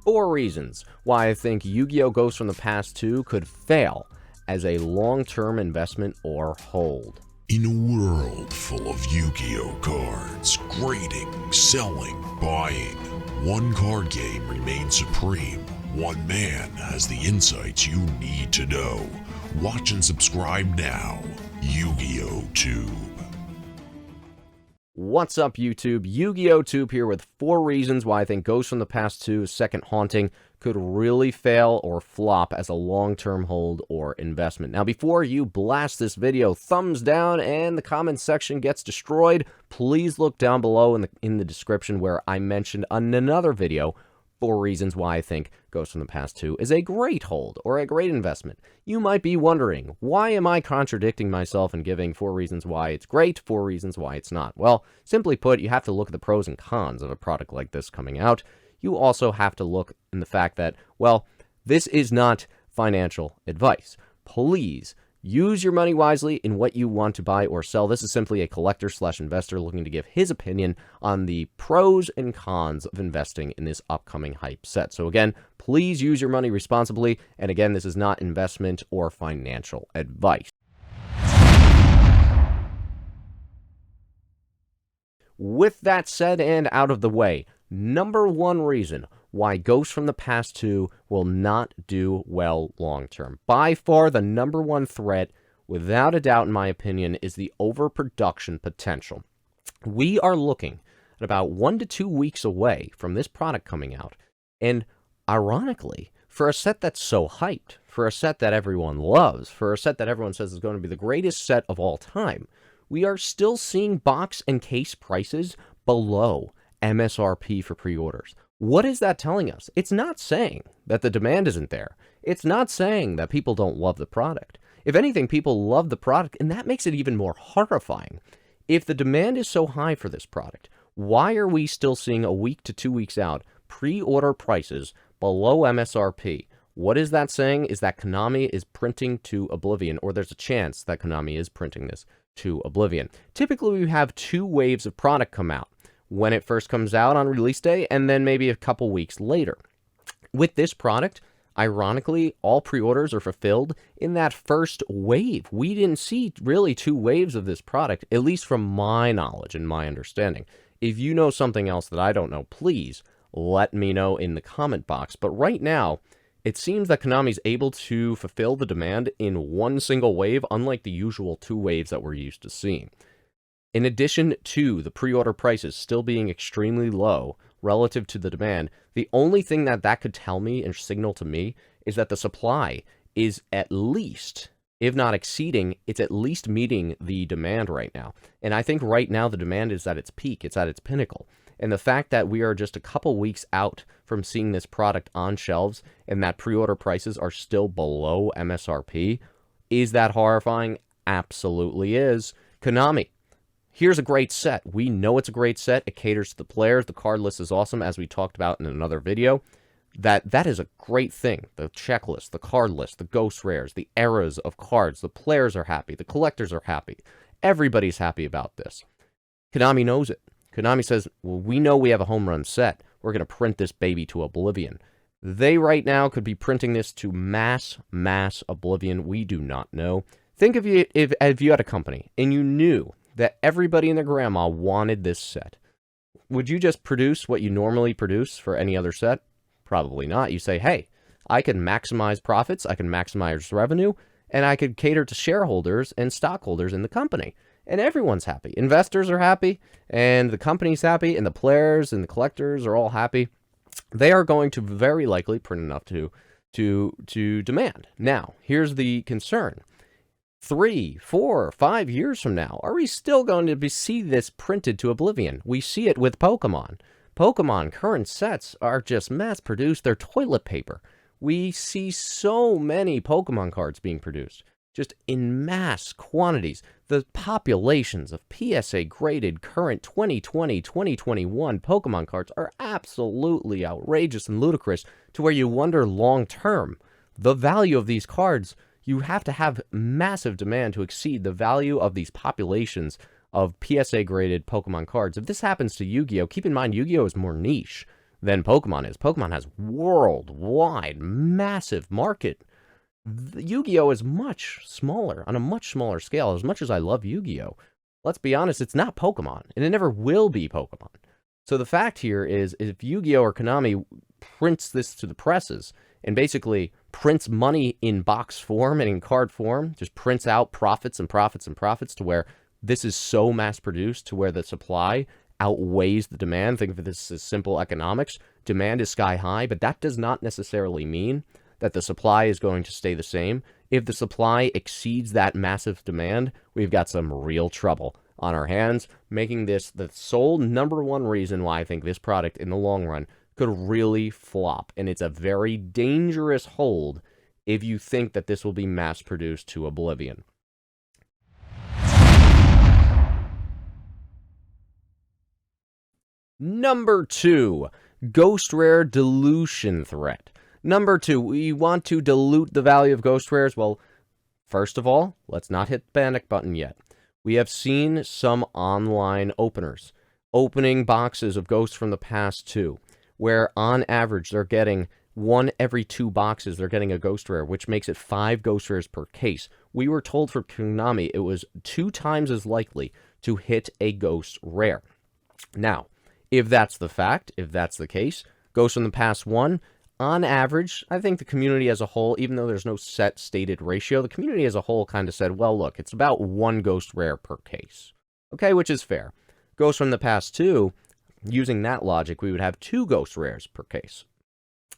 4 reasons why I think Yu-Gi-Oh! Ghosts from the Past 2 could fail as a long-term investment or hold. In a world full of Yu-Gi-Oh! Cards, grading, selling, buying, one card game remains supreme. One man has the insights you need to know. Watch and subscribe now. YugiohTube. What's up, YouTube? YugiohTube here with 4 reasons why I think Ghosts from the Past 2's Second Haunting could really fail or flop as a long-term hold or investment. Now, before you blast this video, thumbs down and the comment section gets destroyed, please look down below in the description where I mentioned on another video 4 reasons why I think Ghosts from the Past 2 is a great hold or a great investment. You might be wondering, why am I contradicting myself and giving 4 reasons why it's great, 4 reasons why it's not? Well, simply put, you have to look at the pros and cons of a product like this coming out. You also have to look in the fact that, well, this is not financial advice. Please use your money wisely in what you want to buy or sell. This is simply a collector/investor looking to give his opinion on the pros and cons of investing in this upcoming hype set. So again, please use your money responsibly. And again, this is not investment or financial advice. With that said and out of the way, number 1 reason why Ghosts from the Past 2 will not do well long-term. By far, the number 1 threat, without a doubt in my opinion, is the overproduction potential. We are looking at about 1 to 2 weeks away from this product coming out. And ironically, for a set that's so hyped, for a set that everyone loves, for a set that everyone says is going to be the greatest set of all time, we are still seeing box and case prices below MSRP for pre-orders. What is that telling us? It's not saying that the demand isn't there. It's not saying that people don't love the product. If anything, people love the product, and that makes it even more horrifying. If the demand is so high for this product, why are we still seeing a week to 2 weeks out pre-order prices below MSRP? What is that saying? Is that Konami is printing to oblivion, or there's a chance that Konami is printing this to oblivion. Typically, we have 2 waves of product come out. When it first comes out on release day, and then maybe a couple weeks later. With this product, ironically, all pre-orders are fulfilled in that first wave. We didn't see really 2 waves of this product, at least from my knowledge and my understanding. If you know something else that I don't know, please let me know in the comment box. But right now, it seems that Konami's able to fulfill the demand in 1 single wave, unlike the usual 2 waves that we're used to seeing. In addition to the pre-order prices still being extremely low relative to the demand, the only thing that could tell me and signal to me is that the supply is at least, if not exceeding, it's at least meeting the demand right now. And I think right now the demand is at its peak, it's at its pinnacle. And the fact that we are just a couple weeks out from seeing this product on shelves and that pre-order prices are still below MSRP, is that horrifying? Absolutely is. Konami, here's a great set. We know it's a great set. It caters to the players. The card list is awesome, as we talked about in another video. That is a great thing. The checklist, the card list, the ghost rares, the eras of cards. The players are happy. The collectors are happy. Everybody's happy about this. Konami knows it. Konami says, well, we know we have a home run set. We're going to print this baby to oblivion. They right now could be printing this to mass oblivion. We do not know. Think of you if you had a company and you knew that everybody and their grandma wanted this set. Would you just produce what you normally produce for any other set? Probably not. You say, hey, I can maximize profits, I can maximize revenue, and I could cater to shareholders and stockholders in the company. And everyone's happy. Investors are happy, and the company's happy, and the players and the collectors are all happy. They are going to very likely print enough to demand. Now, here's the concern. 3, 4, 5 years from now, are we still going to see this printed to oblivion? We see it with Pokemon. Pokemon current sets are just mass-produced. They're toilet paper. We see so many Pokemon cards being produced, just in mass quantities. The populations of PSA-graded current 2020, 2021 Pokemon cards are absolutely outrageous and ludicrous to where you wonder long-term, the value of these cards. You have to have massive demand to exceed the value of these populations of PSA-graded Pokemon cards. If this happens to Yu-Gi-Oh, keep in mind Yu-Gi-Oh is more niche. than Pokemon is. Pokemon has worldwide, massive market. Yu-Gi-Oh is much smaller, on a much smaller scale. As much as I love Yu-Gi-Oh, let's be honest, it's not Pokemon, and it never will be Pokemon. So the fact here is, if Yu-Gi-Oh or Konami prints this to the presses, and basically prints money in box form and in card form, just prints out profits and profits and profits to where this is so mass-produced to where the supply outweighs the demand. Think of this as simple economics. Demand is sky high, but that does not necessarily mean that the supply is going to stay the same. If the supply exceeds that massive demand, we've got some real trouble on our hands, making this the sole number one reason why I think this product in the long run could really flop. And it's a very dangerous hold if you think that this will be mass-produced to oblivion. Number 2, Ghost Rare Dilution Threat. Number 2, we want to dilute the value of Ghost Rares. Well, first of all, let's not hit the panic button yet. We have seen some online openers opening boxes of Ghosts from the Past 2, where on average they're getting 1 every 2 boxes, they're getting a Ghost Rare, which makes it 5 Ghost Rares per case. We were told from Konami it was 2 times as likely to hit a Ghost Rare. Now, if that's the fact, if that's the case, Ghosts from the Past 1, on average, I think the community as a whole, even though there's no set stated ratio, the community as a whole kind of said, well, look, it's about 1 Ghost Rare per case. Okay, which is fair. Ghosts from the Past 2, using that logic, we would have 2 Ghost Rares per case.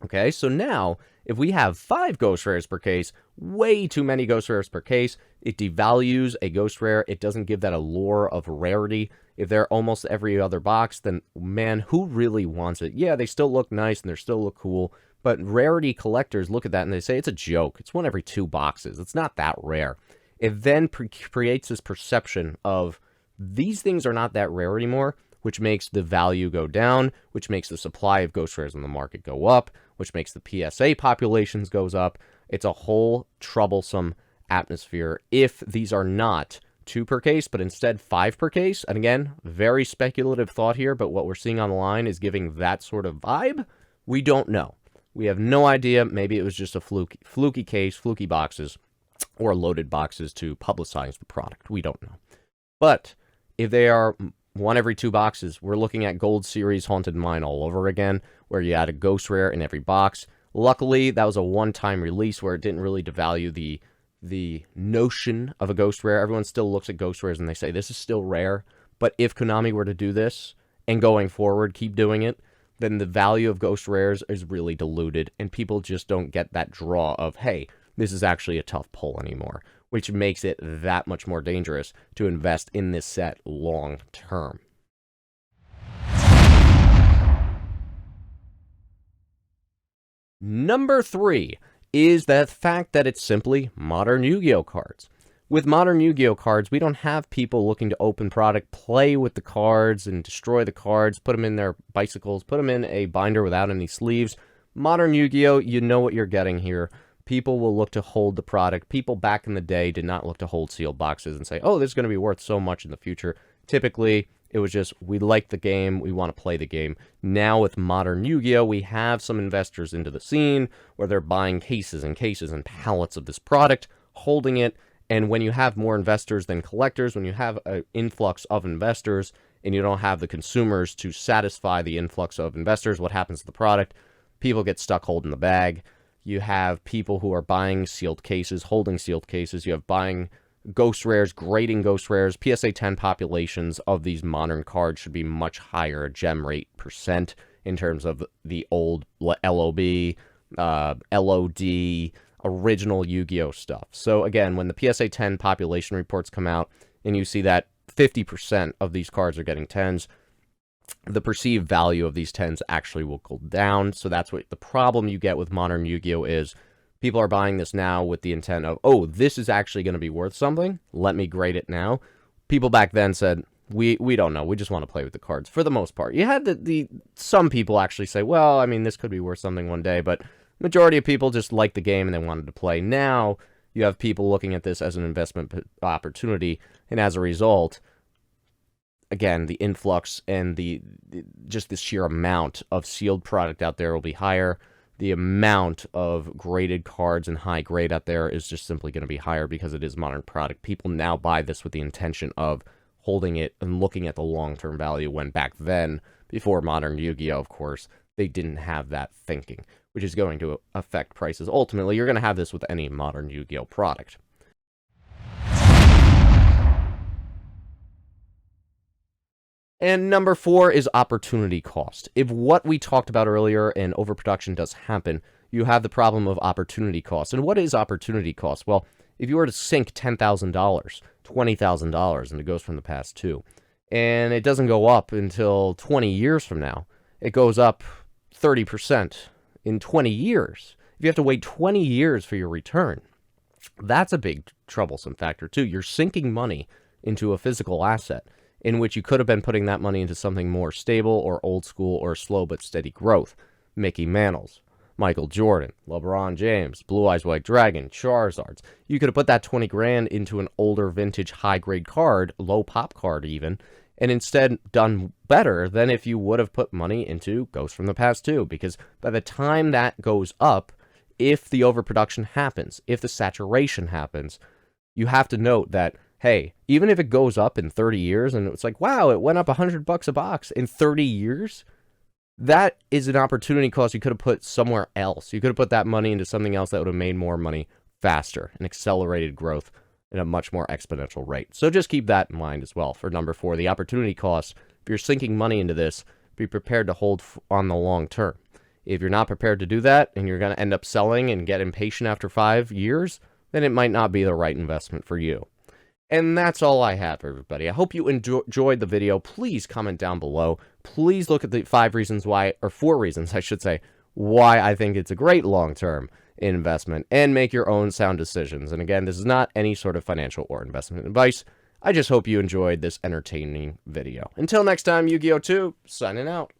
Okay, so now, if we have 5 Ghost Rares per case, way too many Ghost Rares per case, it devalues a Ghost Rare. It doesn't give that allure of rarity. If they're almost every other box, then, man, who really wants it? Yeah, they still look nice and they still look cool, but rarity collectors look at that and they say, it's a joke. It's 1 every 2 boxes. It's not that rare. It then creates this perception of these things are not that rare anymore, which makes the value go down, which makes the supply of Ghost Rares in the market go up, which makes the PSA populations goes up. It's a whole troublesome atmosphere if these are not 2 per case, but instead 5 per case. And again, very speculative thought here, but what we're seeing online is giving that sort of vibe. We don't know. We have no idea. Maybe it was just a fluky case, fluky boxes, or loaded boxes to publicize the product. We don't know. But if they are 1 every 2 boxes, we're looking at Gold Series Haunted Mine all over again, where you had a Ghost Rare in every box. Luckily, that was a one-time release where it didn't really devalue the notion of a Ghost Rare. Everyone still looks at Ghost Rares and they say, this is still rare. But if Konami were to do this, and going forward, keep doing it, then the value of Ghost Rares is really diluted, and people just don't get that draw of, hey, this is actually a tough pull anymore, which makes it that much more dangerous to invest in this set long term. Number 3 is the fact that it's simply modern Yu-Gi-Oh cards. With modern Yu-Gi-Oh cards, we don't have people looking to open product, play with the cards, and destroy the cards, put them in their bicycles, put them in a binder without any sleeves. Modern Yu-Gi-Oh, you know what you're getting here. People will look to hold the product. People back in the day did not look to hold sealed boxes and say, oh, this is going to be worth so much in the future. Typically, it was just, we like the game, we want to play the game. Now with modern Yu-Gi-Oh, we have some investors into the scene where they're buying cases and cases and pallets of this product, holding it. And when you have more investors than collectors, when you have an influx of investors and you don't have the consumers to satisfy the influx of investors, what happens to the product? People get stuck holding the bag. You have people who are buying sealed cases, holding sealed cases. You have buying Ghost Rares, grading Ghost Rares. PSA 10 populations of these modern cards should be much higher gem rate % in terms of the old LOB, LOD, original Yu-Gi-Oh stuff. So again, when the PSA 10 population reports come out and you see that 50% of these cards are getting 10s, the perceived value of these 10s actually will go down. So that's what the problem you get with modern Yu-Gi-Oh is. People are buying this now with the intent of, oh, this is actually going to be worth something. Let me grade it now. People back then said, we don't know. We just want to play with the cards for the most part. You had some people actually say, well, I mean, this could be worth something one day, but majority of people just liked the game and they wanted to play. Now you have people looking at this as an investment opportunity, and as a result, again, the influx and just the sheer amount of sealed product out there will be higher. The amount of graded cards and high grade out there is just simply going to be higher because it is modern product. People now buy this with the intention of holding it and looking at the long-term value, when back then, before modern Yu-Gi-Oh, of course, they didn't have that thinking, which is going to affect prices. Ultimately, you're going to have this with any modern Yu-Gi-Oh product. And number 4 is opportunity cost. If what we talked about earlier and overproduction does happen, you have the problem of opportunity cost. And what is opportunity cost? Well, if you were to sink $10,000, $20,000 into Ghost from the Past 2, and it doesn't go up until 20 years from now, it goes up 30% in 20 years. If you have to wait 20 years for your return, that's a big troublesome factor too. You're sinking money into a physical asset in which you could have been putting that money into something more stable or old school or slow but steady growth. Mickey Mantles, Michael Jordan, LeBron James, Blue Eyes White Dragon, Charizards. You could have put that 20 grand into an older vintage high grade card, low pop card even, and instead done better than if you would have put money into Ghost from the Past 2, because by the time that goes up, if the overproduction happens, if the saturation happens, you have to note that, hey, even if it goes up in 30 years and it's like, wow, it went up $100 a box in 30 years, that is an opportunity cost you could have put somewhere else. You could have put that money into something else that would have made more money faster and accelerated growth at a much more exponential rate. So just keep that in mind as well for number 4, the opportunity cost. If you're sinking money into this, be prepared to hold on the long term. If you're not prepared to do that and you're going to end up selling and get impatient after 5 years, then it might not be the right investment for you. And that's all I have, everybody. I hope you enjoyed the video. Please comment down below. Please look at the 4 reasons, I should say, why I think it's a great long-term investment, and make your own sound decisions. And again, this is not any sort of financial or investment advice. I just hope you enjoyed this entertaining video. Until next time, YugiohTube, signing out.